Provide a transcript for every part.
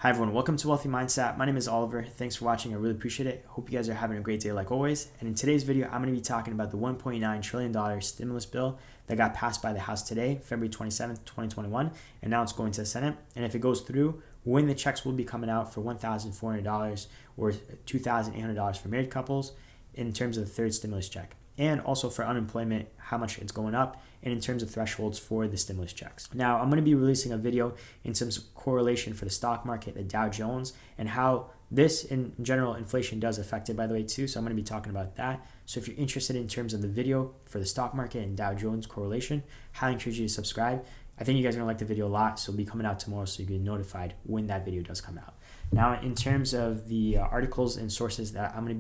Hi everyone, welcome to Wealthy Mindset. My name is Oliver. Thanks for watching. I really appreciate it. Hope you guys are having a great day like always. And in today's video, I'm going to be talking about the $1.9 trillion stimulus bill that got passed by the House today, February 27th, 2021, and now it's going to the Senate. And if it goes through, when the checks will be coming out for $1,400 or $2,800 for married couples in terms of the third stimulus check. And also for unemployment, how much it's going up, and in terms of thresholds for the stimulus checks. Now, I'm going to be releasing a video in some correlation for the stock market, the Dow Jones, and how this in general inflation does affect it, by the way, too. So I'm going to be talking about that. So if you're interested in terms of the video for the stock market and Dow Jones correlation, highly encourage you to subscribe. I think you guys are going to like the video a lot, so it'll be coming out tomorrow so you get notified when that video does come out. Now, in terms of the articles and sources that I'm going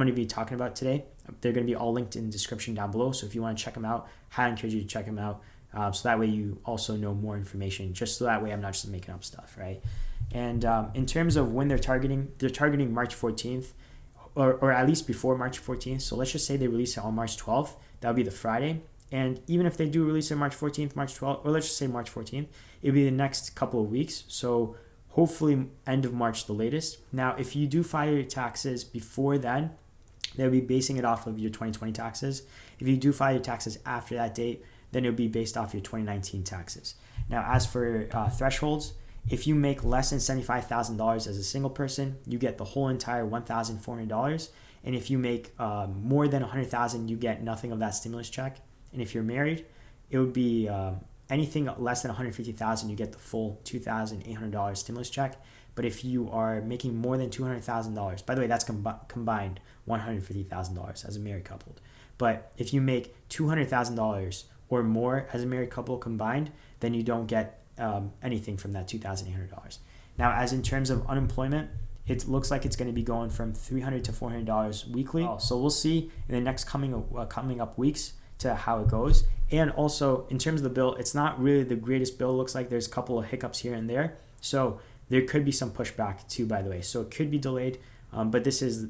to be talking about today, they're going to be all linked in the description down below. So if you want to check them out, highly encourage you to check them out. So that way you also know more information, just so that way I'm not just making up stuff, right? And in terms of when they're targeting March 14th, or at least before March 14th. So let's just say they release it on March 12th. That would be the Friday. And even if they do release it March 14th, March 12th, or let's just say March 14th, it'll be the next couple of weeks. So hopefully end of March the latest. Now, if you do file your taxes before then, they'll be basing it off of your 2020 taxes. If you do file your taxes after that date, then it'll be based off your 2019 taxes. Now, as for thresholds, if you make less than $75,000 as a single person, you get the whole entire $1,400. And if you make more than $100,000, you get nothing of that stimulus check. And if you're married, it would be anything less than $150,000, you get the full $2,800 stimulus check. But if you are making more than $200,000, by the way, that's combined $150,000 as a married couple. But if you make $200,000 or more as a married couple combined, then you don't get anything from that $2,800. Now, as in terms of unemployment, it looks like it's going to be going from $300 to $400 weekly. So we'll see in the next coming up weeks to how it goes. And also in terms of the bill, it's not really the greatest bill. It looks like there's a couple of hiccups here and there. So there could be some pushback too, by the way. So it could be delayed, but this is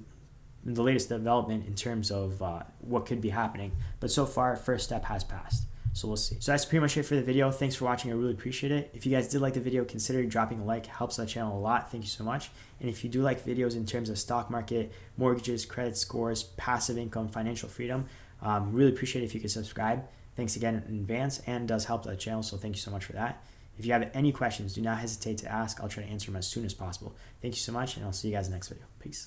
the latest development in terms of what could be happening. But so far, first step has passed. So we'll see. So that's pretty much it for the video. Thanks for watching. I really appreciate it. If you guys did like the video, consider dropping a like. It helps the channel a lot. Thank you so much. And if you do like videos in terms of stock market, mortgages, credit scores, passive income, financial freedom, really appreciate it if you could subscribe. Thanks again in advance, and does help the channel. So thank you so much for that. If you have any questions, do not hesitate to ask. I'll try to answer them as soon as possible. Thank you so much, and I'll see you guys in the next video. Peace.